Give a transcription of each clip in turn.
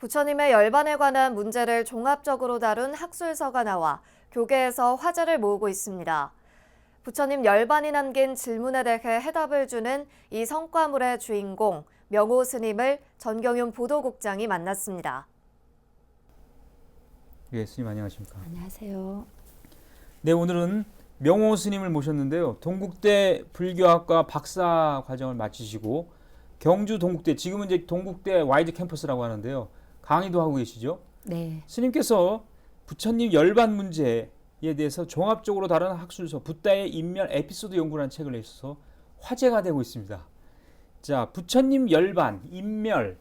부처님의 열반에 관한 문제를 종합적으로 다룬 학술서가 나와 교계에서 화제를 모으고 있습니다. 부처님 열반이 남긴 질문에 대해 해답을 주는 이 성과물의 주인공 명호 스님을 전경윤 보도국장이 만났습니다. 예, 스님 안녕하십니까? 안녕하세요. 네, 오늘은 명호 스님을 모셨는데요. 동국대 불교학과 박사 과정을 마치시고 경주 동국대, 지금은 이제 동국대 와이드 캠퍼스라고 하는데요. 강의도 하고 계시죠? 네. 스님께서 부처님 열반 문제에 대해서 종합적으로 다룬 학술서 붓다의 인멸 에피소드 연구라는 책을 내셔서 화제가 되고 있습니다. 자, 부처님 열반, 인멸,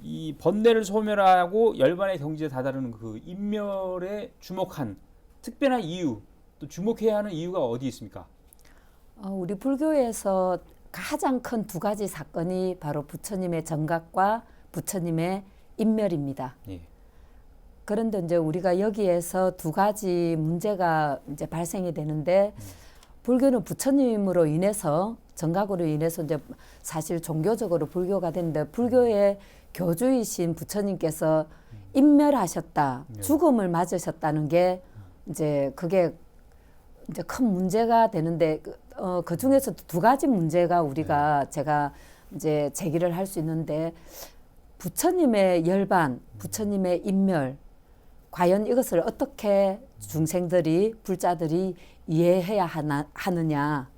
이 번뇌를 소멸하고 열반의 경지에 다다르는 그 인멸에 주목한 특별한 이유, 또 주목해야 하는 이유가 어디 있습니까? 우리 불교에서 가장 큰 두 가지 사건이 바로 부처님의 정각과 부처님의 인멸입니다. 예. 그런데 이제 우리가 여기에서 두 가지 문제가 이제 발생이 되는데 불교는 부처님으로 인해서 정각으로 인해서 이제 사실 종교적으로 불교가 됐는데 불교의 교주이신 부처님께서 인멸하셨다, 죽음을 맞으셨다는 게 이제 그게 이제 큰 문제가 되는데 그 중에서 두 가지 문제가 우리가 제가 이제 제기를 할 수 있는데 부처님의 열반, 부처님의 인멸, 과연 이것을 어떻게 중생들이 불자들이 이해해야 하느냐.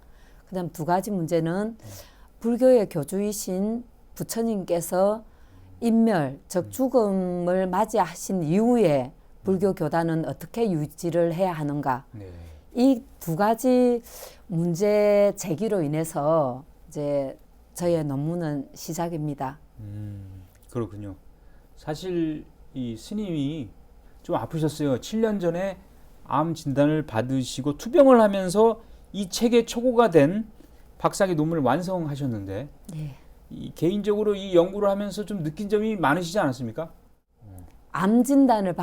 그다음 두 가지 문제는 불교의 교주이신 부처님께서 인멸, 즉 죽음을 맞이하신 이후에 불교 교단은 어떻게 유지를 해야 하는가. 네. 이 두 가지 문제 제기로 인해서 이제 저의 논문은 시작입니다. 그렇군요. 사실 이 스님이 좀 아프셨어요. 7년 전에 암 진단을 받으시고 투병을 하면서 이 책의 초고가 된 박사학위 논문을 완성하셨는데 네. 이 개인적으로 이 연구를 하면서 좀 느낀 점이 많으시지 않았습니까? 암 진단을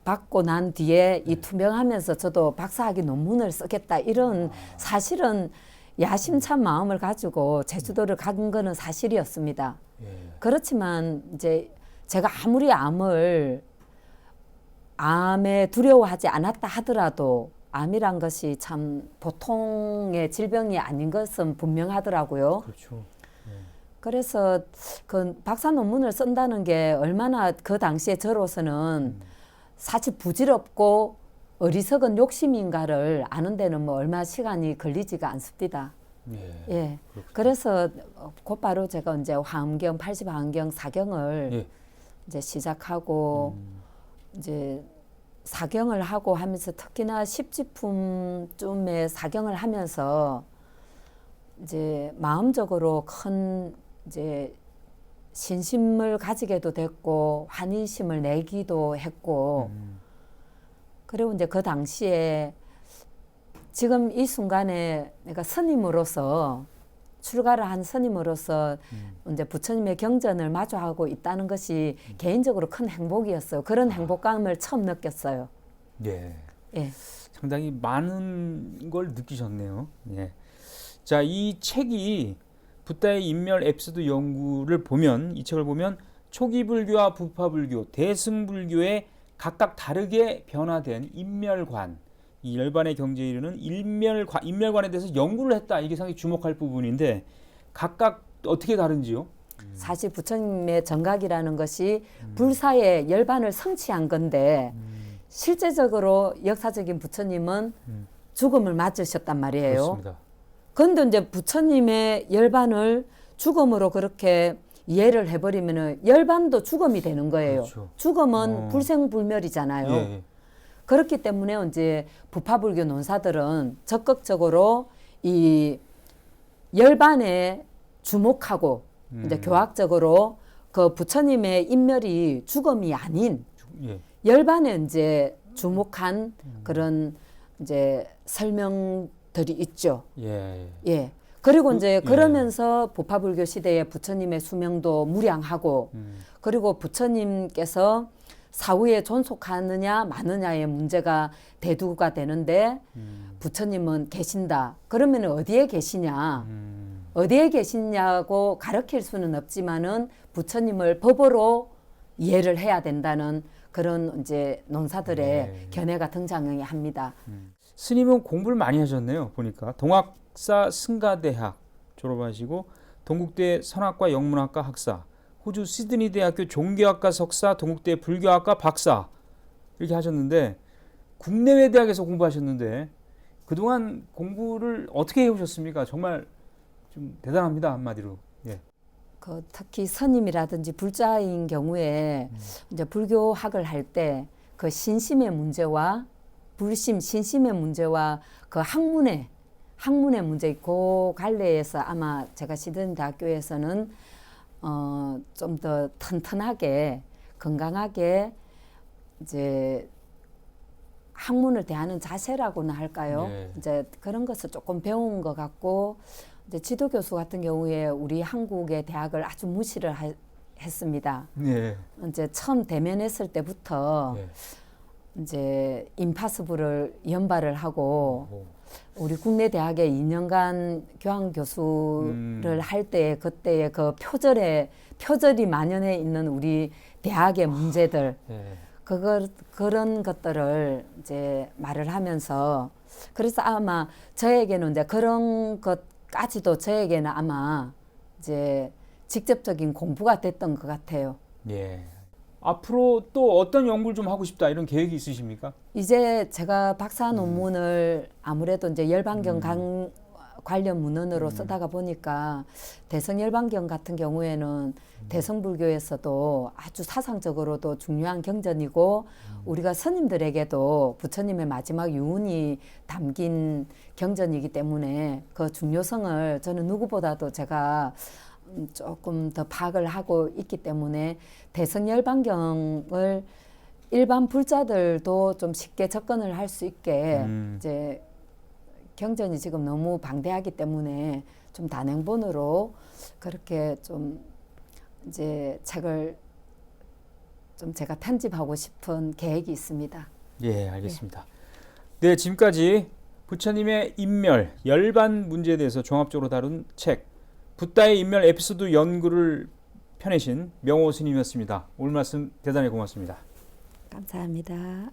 받고 난 뒤에 이 투병하면서 저도 박사학위 논문을 쓰겠다 이런 사실은 야심찬 마음을 가지고 제주도를 간 거는 사실이었습니다. 예. 그렇지만 이제 제가 아무리 암에 두려워하지 않았다 하더라도 암이란 것이 참 보통의 질병이 아닌 것은 분명하더라고요. 그렇죠. 그래서 그 박사 논문을 쓴다는 게 얼마나 그 당시에 저로서는 사실 부질없고 어리석은 욕심인가를 아는 데는 뭐 얼마 시간이 걸리지가 않습니다. 예. 그래서 곧바로 제가 이제 화엄경 80화엄경 사경을 예. 이제 시작하고 이제 사경을 하고 하면서 특히나 10지품쯤의 사경을 하면서 이제 마음적으로 큰 이제 신심을 가지게도 됐고 환희심을 내기도 했고 그리고 이제 그 당시에 지금 이 순간에 내가 스님으로서 출가를 한 스님으로서 이제 부처님의 경전을 마주하고 있다는 것이 개인적으로 큰 행복이었어요. 그런 행복감을 처음 느꼈어요. 예. 예. 상당히 많은 걸 느끼셨네요. 예. 자, 이 책이 붓다의 인멸 에피소드 연구를 보면 이 책을 보면 초기 불교와 부파 불교, 대승불교의 각각 다르게 변화된 인멸관, 이 열반의 경지에 이르는 인멸관에 대해서 연구를 했다. 이게 상당히 주목할 부분인데 각각 어떻게 다른지요? 사실 부처님의 정각이라는 것이 불사의 열반을 성취한 건데 실제적으로 역사적인 부처님은 죽음을 맞으셨단 말이에요. 그렇습니다. 그런데 이제 부처님의 열반을 죽음으로 그렇게 이해를 해버리면은 열반도 죽음이 되는 거예요. 그렇죠. 죽음은 불생불멸이잖아요. 예. 그렇기 때문에 이제 부파불교 논사들은 적극적으로 이 열반에 주목하고 이제 교학적으로 그 부처님의 인멸이 죽음이 아닌 예. 열반에 이제 주목한 그런 이제 설명들이 있죠. 예. 예. 그리고 이제 그러면서 부파불교 시대에 부처님의 수명도 무량하고 그리고 부처님께서 사후에 존속하느냐 마느냐의 문제가 대두가 되는데 부처님은 계신다. 그러면 어디에 계시냐? 어디에 계시냐고 가르칠 수는 없지만은 부처님을 법으로 이해를 해야 된다는 그런 이제 논사들의 네. 견해가 등장합니다. 스님은 공부를 많이 하셨네요. 보니까 동학사 승가대학 졸업하시고 동국대 선학과 영문학과 학사, 호주 시드니 대학교 종교학과 석사, 동국대 불교학과 박사 이렇게 하셨는데 국내외 대학에서 공부하셨는데 그동안 공부를 어떻게 해오셨습니까? 정말 좀 대단합니다. 한마디로. 예. 그 특히 스님이라든지 불자인 경우에 이제 불교학을 할 때 그 신심의 문제와 불심, 신심의 문제와 그 학문의 문제, 그 갈래에서 아마 제가 시드니 대학교에서는 좀 더 튼튼하게 건강하게 이제 학문을 대하는 자세라고나 할까요? 네. 이제 그런 것을 조금 배운 것 같고 이제 지도 교수 같은 경우에 우리 한국의 대학을 아주 무시를 했습니다. 예. 이제 처음 대면했을 때부터 예. 이제 임파서블을 연발을 하고 오. 우리 국내 대학에 2년간 교환 교수를 할 때 그때의 그 표절이 만연해 있는 우리 대학의 문제들 예. 그런 것들을 이제 말을 하면서 그래서 아마 저에게는 이제 그런 것까지도 저에게는 아마 이제 직접적인 공부가 됐던 것 같아요. 예. 앞으로 또 어떤 연구를 좀 하고 싶다 이런 계획이 있으십니까? 이제 제가 박사 논문을 아무래도 이제 열반경 관련 문헌으로 쓰다가 보니까 대성열반경 같은 경우에는 대성불교에서도 아주 사상적으로도 중요한 경전이고 우리가 스님들에게도 부처님의 마지막 유언이 담긴 경전이기 때문에 그 중요성을 저는 누구보다도 제가 조금 더 파악을 하고 있기 때문에 대성열반경을 일반 불자들도 좀 쉽게 접근을 할 수 있게 이제 경전이 지금 너무 방대하기 때문에 좀 단행본으로 그렇게 좀 이제 책을 좀 제가 편집하고 싶은 계획이 있습니다. 예, 알겠습니다. 네, 지금까지 부처님의 인멸, 열반 문제에 대해서 종합적으로 다룬 책 붓다의 인멸 에피소드 연구를 펴내신 명호 스님이었습니다. 오늘 말씀 대단히 고맙습니다. 감사합니다.